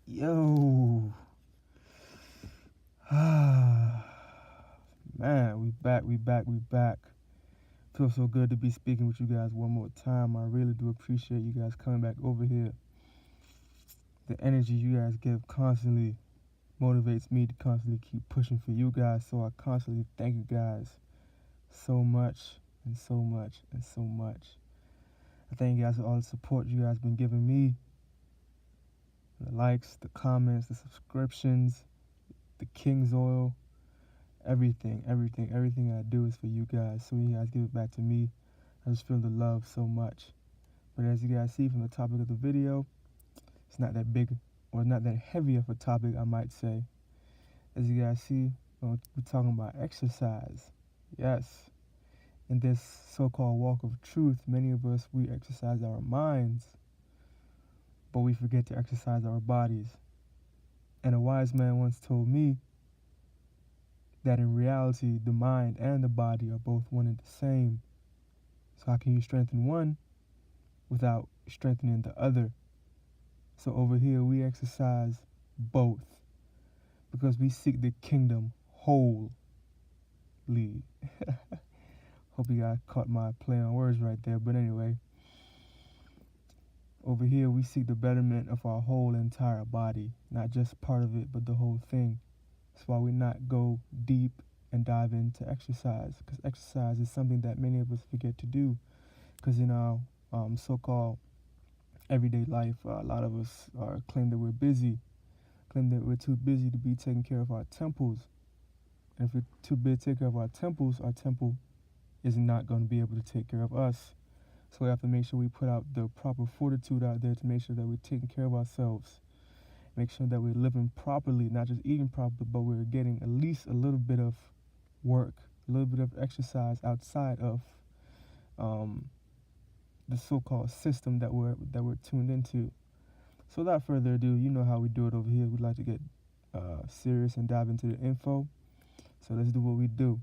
Yo. Man, we back. Feels so good to be speaking with you guys one more time. I really do appreciate you guys coming back over here. The energy you guys give constantly motivates me to constantly keep pushing for you guys. So I constantly thank you guys so much and so much and so much. I thank you guys for all the support you guys been giving me. The likes, the comments, the subscriptions, the King's Oil. Everything I do is for you guys. So when you guys give it back to me, I just feel the love so much. But as you guys see from the topic of the video, it's not that big or not that heavy of a topic, I might say. As you guys see, we're talking about exercise. Yes. In this so-called walk of truth, many of us, we exercise our minds, but we forget to exercise our bodies. And a wise man once told me that in reality, the mind and the body are both one and the same. So how can you strengthen one without strengthening the other? So over here, we exercise both because we seek the kingdom wholly. Hope you guys caught my play on words right there. But anyway, over here, we seek the betterment of our whole entire body, not just part of it, but the whole thing. That's why we not go deep and dive into exercise, because exercise is something that many of us forget to do. Because in our so-called everyday life, a lot of us claim that we're busy, claim that we're too busy to be taking care of our temples. And if we're too busy to take care of our temple is not going to be able to take care of us. So we have to make sure we put out the proper fortitude out there to make sure that we're taking care of ourselves. Make sure that we're living properly, not just eating properly, but we're getting at least a little bit of work, a little bit of exercise outside of the so-called system that we're tuned into. So without further ado, you know how we do it over here. We'd like to get serious and dive into the info. So let's do what we do.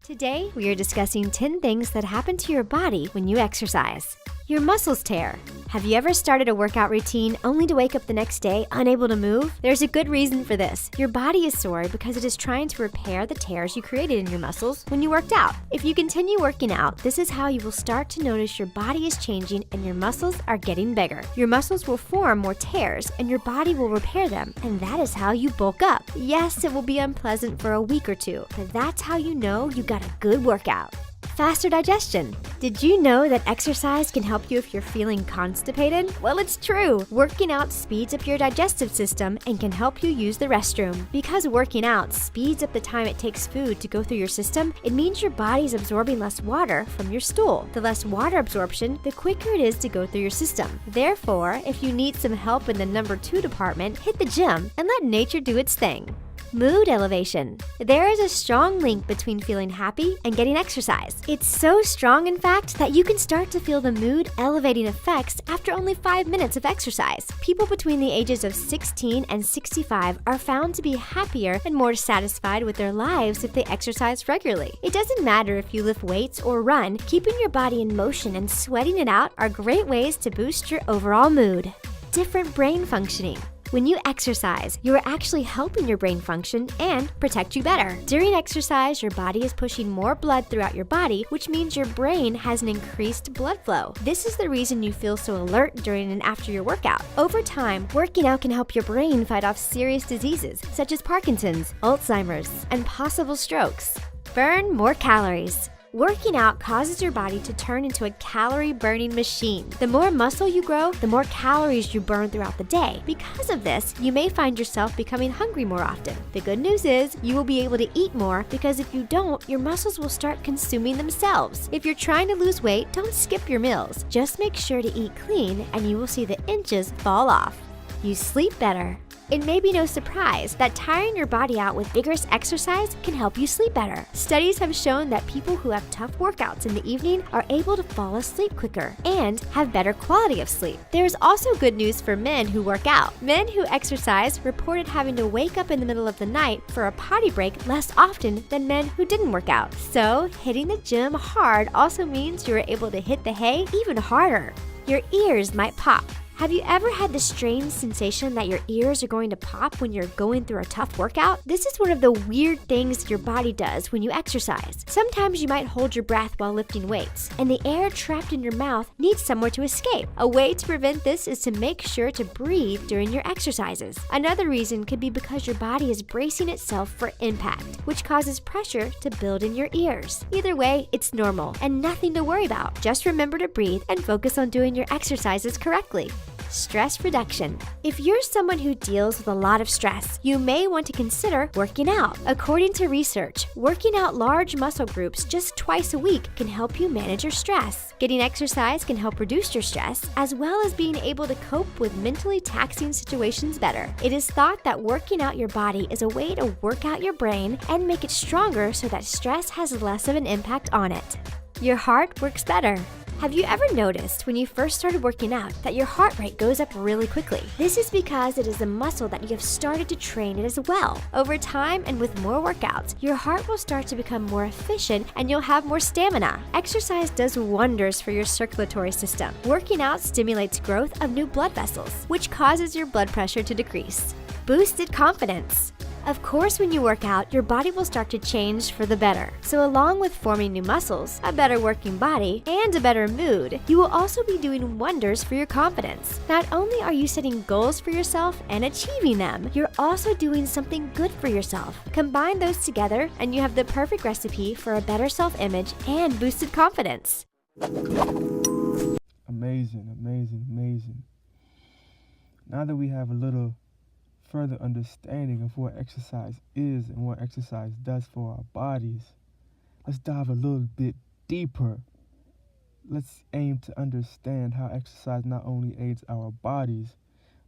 Today, we are discussing 10 things that happen to your body when you exercise. Your muscles tear. Have you ever started a workout routine only to wake up the next day unable to move? There's a good reason for this. Your body is sore because it is trying to repair the tears you created in your muscles when you worked out. If you continue working out, this is how you will start to notice your body is changing and your muscles are getting bigger. Your muscles will form more tears and your body will repair them, and that is how you bulk up. Yes, it will be unpleasant for a week or two, but that's how you know you got a good workout. Faster digestion. Did you know that exercise can help you if you're feeling constipated? Well, it's true. Working out speeds up your digestive system and can help you use the restroom. Because working out speeds up the time it takes food to go through your system, it means your body's absorbing less water from your stool. The less water absorption, the quicker it is to go through your system. Therefore, if you need some help in the number 2 department, hit the gym and let nature do its thing. Mood elevation. There is a strong link between feeling happy and getting exercise. It's so strong, in fact, that you can start to feel the mood elevating effects after only 5 minutes of exercise. People between the ages of 16 and 65 are found to be happier and more satisfied with their lives if they exercise regularly. It doesn't matter if you lift weights or run, keeping your body in motion and sweating it out are great ways to boost your overall mood. Different brain functioning. When you exercise, you are actually helping your brain function and protect you better. During exercise, your body is pushing more blood throughout your body, which means your brain has an increased blood flow. This is the reason you feel so alert during and after your workout. Over time, working out can help your brain fight off serious diseases such as Parkinson's, Alzheimer's, and possible strokes. Burn more calories. Working out causes your body to turn into a calorie-burning machine. The more muscle you grow, the more calories you burn throughout the day. Because of this, you may find yourself becoming hungry more often. The good news is, you will be able to eat more because if you don't, your muscles will start consuming themselves. If you're trying to lose weight, don't skip your meals. Just make sure to eat clean and you will see the inches fall off. You sleep better. It may be no surprise that tiring your body out with vigorous exercise can help you sleep better. Studies have shown that people who have tough workouts in the evening are able to fall asleep quicker and have better quality of sleep. There is also good news for men who work out. Men who exercise reported having to wake up in the middle of the night for a potty break less often than men who didn't work out. So, hitting the gym hard also means you are able to hit the hay even harder. Your ears might pop. Have you ever had the strange sensation that your ears are going to pop when you're going through a tough workout? This is one of the weird things your body does when you exercise. Sometimes you might hold your breath while lifting weights, and the air trapped in your mouth needs somewhere to escape. A way to prevent this is to make sure to breathe during your exercises. Another reason could be because your body is bracing itself for impact, which causes pressure to build in your ears. Either way, it's normal and nothing to worry about. Just remember to breathe and focus on doing your exercises correctly. Stress reduction. If you're someone who deals with a lot of stress, you may want to consider working out. According to research, working out large muscle groups just twice a week can help you manage your stress. Getting exercise can help reduce your stress, as well as being able to cope with mentally taxing situations better. It is thought that working out your body is a way to work out your brain and make it stronger so that stress has less of an impact on it. Your heart works better. Have you ever noticed when you first started working out that your heart rate goes up really quickly? This is because it is a muscle that you have started to train it as well. Over time and with more workouts, your heart will start to become more efficient and you'll have more stamina. Exercise does wonders for your circulatory system. Working out stimulates growth of new blood vessels, which causes your blood pressure to decrease. Boosted confidence. Of course, when you work out, your body will start to change for the better. So along with forming new muscles, a better working body, and a better mood, you will also be doing wonders for your confidence. Not only are you setting goals for yourself and achieving them, you're also doing something good for yourself. Combine those together and you have the perfect recipe for a better self-image and boosted confidence. Amazing, amazing, amazing. Now that we have a little further understanding of what exercise is and what exercise does for our bodies, let's dive a little bit deeper. Let's aim to understand how exercise not only aids our bodies,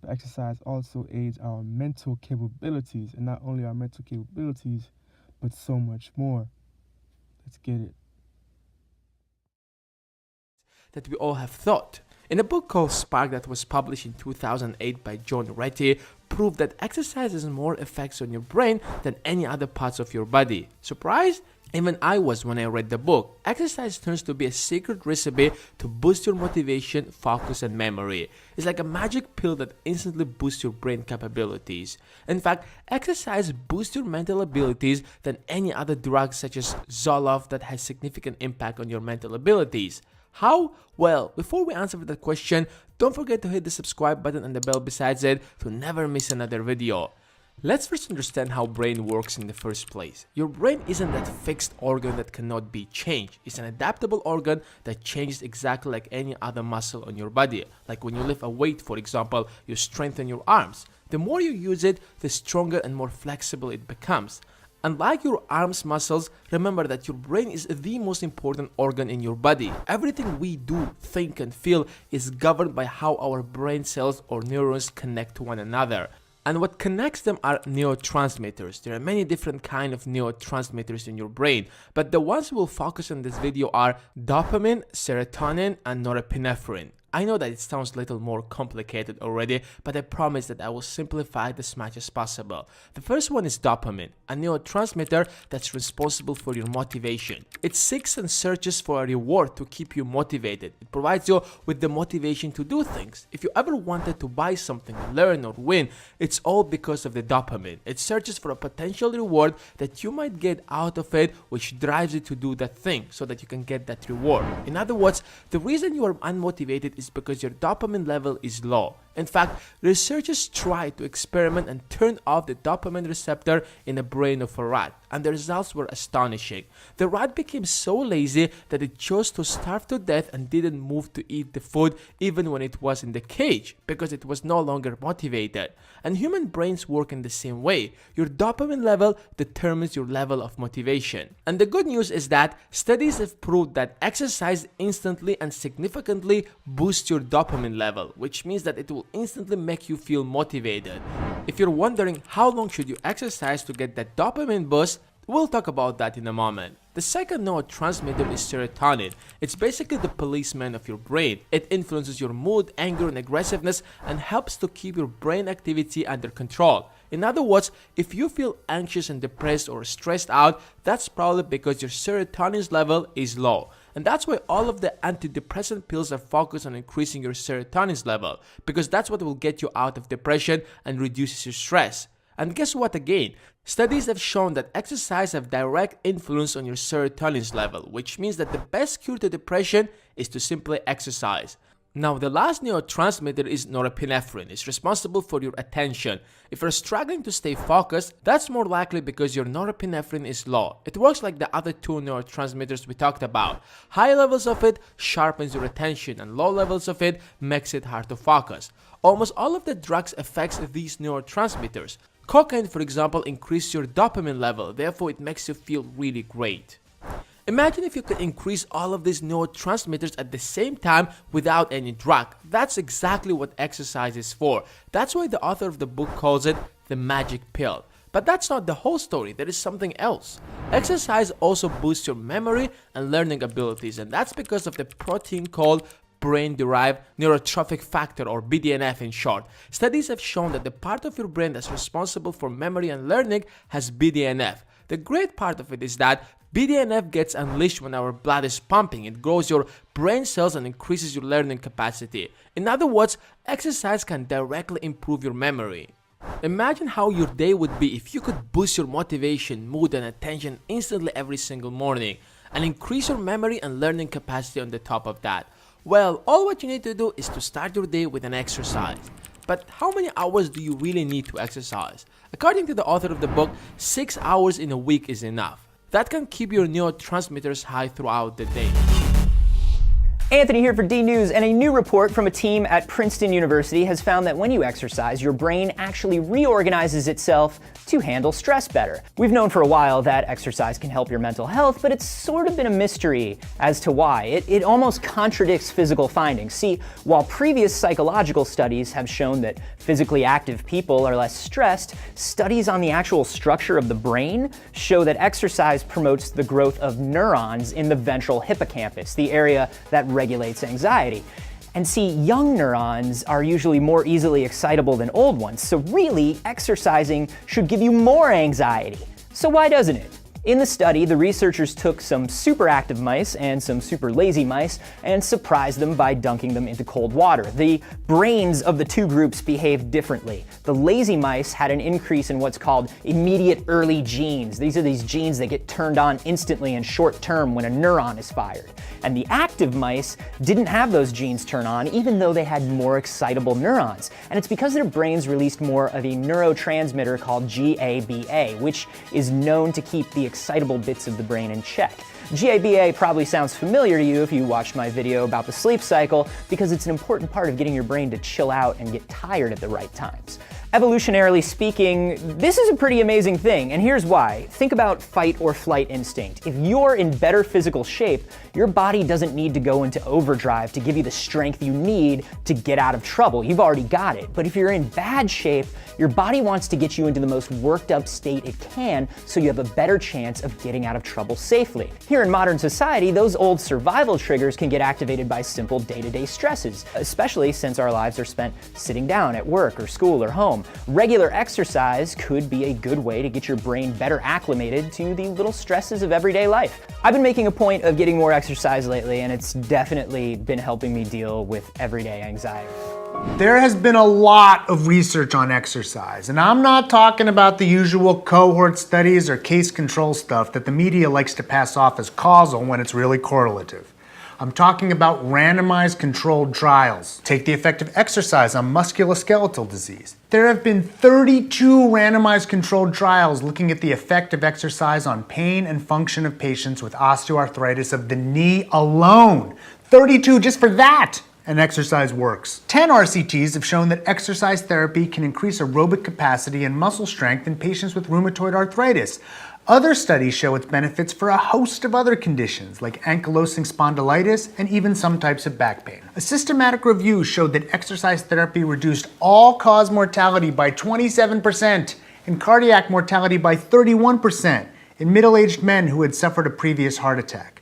but exercise also aids our mental capabilities, and not only our mental capabilities, but so much more. Let's get it. That we all have thought. In a book called Spark that was published in 2008 by John Retty, proved that exercise has more effects on your brain than any other parts of your body. Surprised? Even I was when I read the book. Exercise turns to be a secret recipe to boost your motivation, focus, and memory. It's like a magic pill that instantly boosts your brain capabilities. In fact, exercise boosts your mental abilities than any other drug such as Zoloft that has significant impact on your mental abilities. How? Well, before we answer that question, don't forget to hit the subscribe button and the bell besides it to never miss another video. Let's first understand how brain works in the first place. Your brain isn't that fixed organ that cannot be changed. It's an adaptable organ that changes exactly like any other muscle on your body. Like when you lift a weight, for example, you strengthen your arms. The more you use it, the stronger and more flexible it becomes. Unlike your arms muscles, remember that your brain is the most important organ in your body. Everything we do, think, and feel is governed by how our brain cells or neurons connect to one another. And what connects them are neurotransmitters. There are many different kinds of neurotransmitters in your brain, but the ones we will focus on in this video are dopamine, serotonin, and norepinephrine. I know that it sounds a little more complicated already, but I promise that I will simplify it as much as possible. The first one is dopamine, a neurotransmitter that's responsible for your motivation. It seeks and searches for a reward to keep you motivated. It provides you with the motivation to do things. If you ever wanted to buy something, learn, or win, it's all because of the dopamine. It searches for a potential reward that you might get out of it, which drives you to do that thing so that you can get that reward. In other words, the reason you are unmotivated is because your dopamine level is low. In fact, researchers tried to experiment and turn off the dopamine receptor in the brain of a rat, and the results were astonishing. The rat became so lazy that it chose to starve to death and didn't move to eat the food even when it was in the cage, because it was no longer motivated. And human brains work in the same way. Your dopamine level determines your level of motivation. And the good news is that studies have proved that exercise instantly and significantly boosts your dopamine level, which means that it will instantly make you feel motivated. If you're wondering how long should you exercise to get that dopamine boost, we'll talk about that in a moment. The second neurotransmitter is serotonin. It's basically the policeman of your brain. It influences your mood, anger, and aggressiveness and helps to keep your brain activity under control. In other words, if you feel anxious and depressed or stressed out, that's probably because your serotonin level is low. And that's why all of the antidepressant pills are focused on increasing your serotonin level, because that's what will get you out of depression and reduces your stress. And guess what again? Studies have shown that exercise have direct influence on your serotonin level, which means that the best cure to depression is to simply exercise. Now, the last neurotransmitter is norepinephrine. It's responsible for your attention. If you're struggling to stay focused, that's more likely because your norepinephrine is low. It works like the other two neurotransmitters we talked about. High levels of it sharpens your attention, and low levels of it makes it hard to focus. Almost all of the drugs affects these neurotransmitters. Cocaine, for example, increases your dopamine level, therefore it makes you feel really great. Imagine if you could increase all of these neurotransmitters at the same time without any drug. That's exactly what exercise is for. That's why the author of the book calls it the magic pill. But that's not the whole story, there is something else. Exercise also boosts your memory and learning abilities, and that's because of the protein called brain-derived neurotrophic factor, or BDNF in short. Studies have shown that the part of your brain that's responsible for memory and learning has BDNF. The great part of it is that BDNF gets unleashed when our blood is pumping. It grows your brain cells and increases your learning capacity. In other words, exercise can directly improve your memory. Imagine how your day would be if you could boost your motivation, mood, and attention instantly every single morning, and increase your memory and learning capacity on the top of that. Well, all what you need to do is to start your day with an exercise. But how many hours do you really need to exercise? According to the author of the book, 6 hours in a week is enough. That can keep your neurotransmitters high throughout the day. Anthony here for D News, and a new report from a team at Princeton University has found that when you exercise, your brain actually reorganizes itself to handle stress better. We've known for a while that exercise can help your mental health, but it's sort of been a mystery as to why. It almost contradicts physical findings. See, while previous psychological studies have shown that physically active people are less stressed, studies on the actual structure of the brain show that exercise promotes the growth of neurons in the ventral hippocampus, the area that regulates anxiety. And see, young neurons are usually more easily excitable than old ones, so really, exercising should give you more anxiety. So why doesn't it? In the study, the researchers took some super active mice and some super lazy mice and surprised them by dunking them into cold water. The brains of the two groups behaved differently. The lazy mice had an increase in what's called immediate early genes. These are these genes that get turned on instantly and short term when a neuron is fired. And the active mice didn't have those genes turn on, even though they had more excitable neurons. And it's because their brains released more of a neurotransmitter called GABA, which is known to keep the excitable bits of the brain in check. GABA probably sounds familiar to you if you watched my video about the sleep cycle, because it's an important part of getting your brain to chill out and get tired at the right times. Evolutionarily speaking, this is a pretty amazing thing, and here's why. Think about fight or flight instinct. If you're in better physical shape, your body doesn't need to go into overdrive to give you the strength you need to get out of trouble. You've already got it. But if you're in bad shape, your body wants to get you into the most worked up state it can so you have a better chance of getting out of trouble safely. Here in modern society, those old survival triggers can get activated by simple day-to-day stresses, especially since our lives are spent sitting down at work or school or home. Regular exercise could be a good way to get your brain better acclimated to the little stresses of everyday life. I've been making a point of getting more exercise lately, and it's definitely been helping me deal with everyday anxiety. There has been a lot of research on exercise, and I'm not talking about the usual cohort studies or case control stuff that the media likes to pass off as causal when it's really correlative. I'm talking about randomized controlled trials. Take the effect of exercise on musculoskeletal disease. There have been 32 randomized controlled trials looking at the effect of exercise on pain and function of patients with osteoarthritis of the knee alone. 32 just for that! And exercise works. 10 RCTs have shown that exercise therapy can increase aerobic capacity and muscle strength in patients with rheumatoid arthritis. Other studies show its benefits for a host of other conditions like ankylosing spondylitis and even some types of back pain. A systematic review showed that exercise therapy reduced all-cause mortality by 27% and cardiac mortality by 31% in middle-aged men who had suffered a previous heart attack.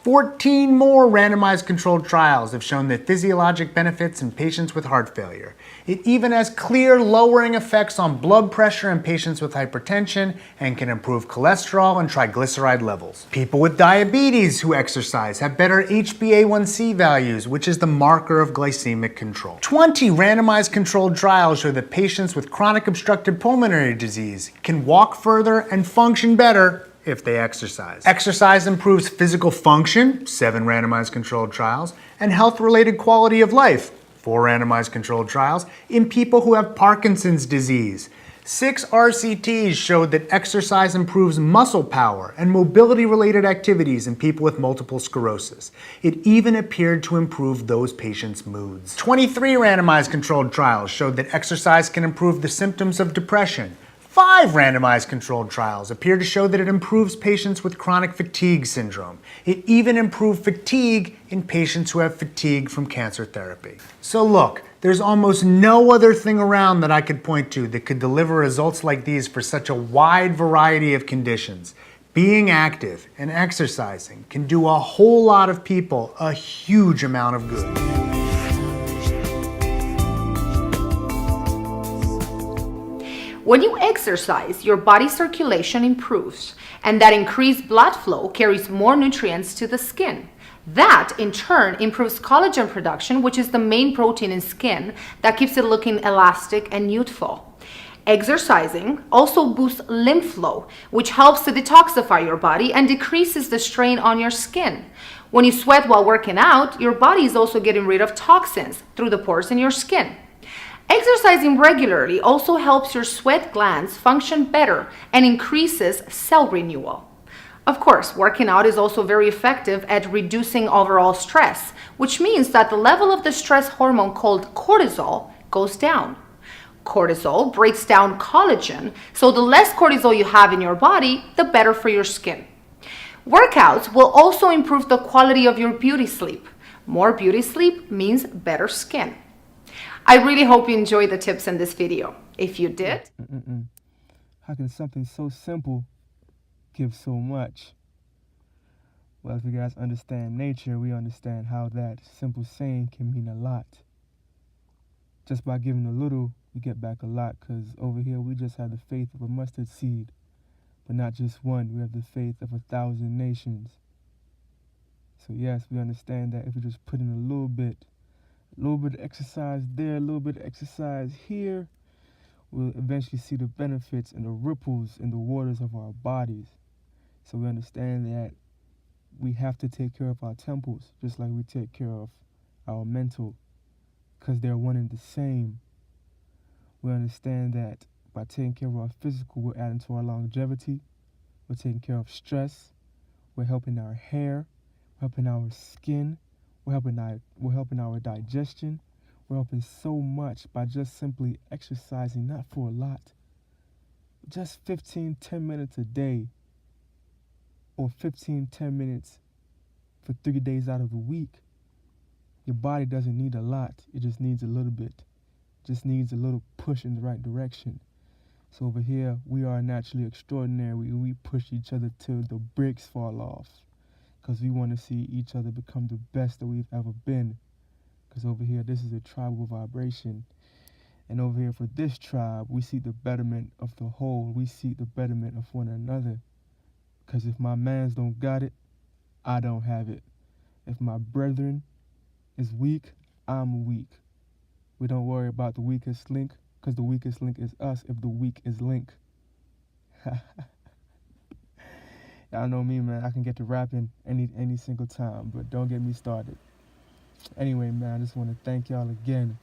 14 more randomized controlled trials have shown the physiologic benefits in patients with heart failure. It even has clear lowering effects on blood pressure in patients with hypertension and can improve cholesterol and triglyceride levels. People with diabetes who exercise have better HbA1c values, which is the marker of glycemic control. 20 randomized controlled trials show that patients with chronic obstructive pulmonary disease can walk further and function better if they exercise. Exercise improves physical function, 7 randomized controlled trials, and health-related quality of life, 4 randomized controlled trials, in people who have Parkinson's disease. 6 RCTs showed that exercise improves muscle power and mobility-related activities in people with multiple sclerosis. It even appeared to improve those patients' moods. 23 randomized controlled trials showed that exercise can improve the symptoms of depression. 5 randomized controlled trials appear to show that it improves patients with chronic fatigue syndrome. It even improved fatigue in patients who have fatigue from cancer therapy. So look, there's almost no other thing around that I could point to that could deliver results like these for such a wide variety of conditions. Being active and exercising can do a whole lot of people a huge amount of good. When you exercise, your body circulation improves, and that increased blood flow carries more nutrients to the skin. That, in turn, improves collagen production, which is the main protein in skin that keeps it looking elastic and youthful. Exercising also boosts lymph flow, which helps to detoxify your body and decreases the strain on your skin. When you sweat while working out, your body is also getting rid of toxins through the pores in your skin. Exercising regularly also helps your sweat glands function better and increases cell renewal. Of course, working out is also very effective at reducing overall stress, which means that the level of the stress hormone called cortisol goes down. Cortisol breaks down collagen, so the less cortisol you have in your body, the better for your skin. Workouts will also improve the quality of your beauty sleep. More beauty sleep means better skin. I really hope you enjoyed the tips in this video. If you did, How can something so simple give so much? Well, if you guys understand nature, we understand how that simple saying can mean a lot. Just by giving a little, we get back a lot, because over here we just have the faith of a mustard seed. But not just one, we have the faith of 1,000 nations. So yes, we understand that if we just put in a little bit of exercise there, a little bit of exercise here, we'll eventually see the benefits and the ripples in the waters of our bodies. So we understand that we have to take care of our temples, just like we take care of our mental, because they're one and the same. We understand that by taking care of our physical, we're adding to our longevity. We're taking care of stress. We're helping our hair. We're helping our skin. We're helping our digestion. We're helping so much by just simply exercising, not for a lot. Just 10 minutes a day, or 10 minutes for 3 days out of the week. Your body doesn't need a lot. It just needs a little bit. Just needs a little push in the right direction. So over here, we are naturally extraordinary. We push each other till the bricks fall off, because we want to see each other become the best that we've ever been. Because over here, this is a tribal vibration. And over here for this tribe, we seek the betterment of the whole. We seek the betterment of one another. Because if my mans don't got it, I don't have it. If my brethren is weak, I'm weak. We don't worry about the weakest link, because the weakest link is us if the weak is link. Y'all know me, man. I can get to rapping any single time, but don't get me started. Anyway, man, I just want to thank y'all again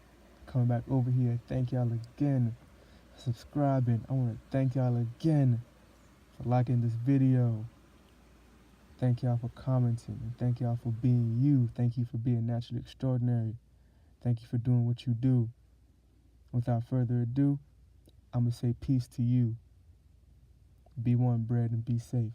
for coming back over here. Thank y'all again for subscribing. I want to thank y'all again for liking this video. Thank y'all for commenting. And thank y'all for being you. Thank you for being naturally extraordinary. Thank you for doing what you do. Without further ado, I'm going to say peace to you. Be one, bread, and be safe.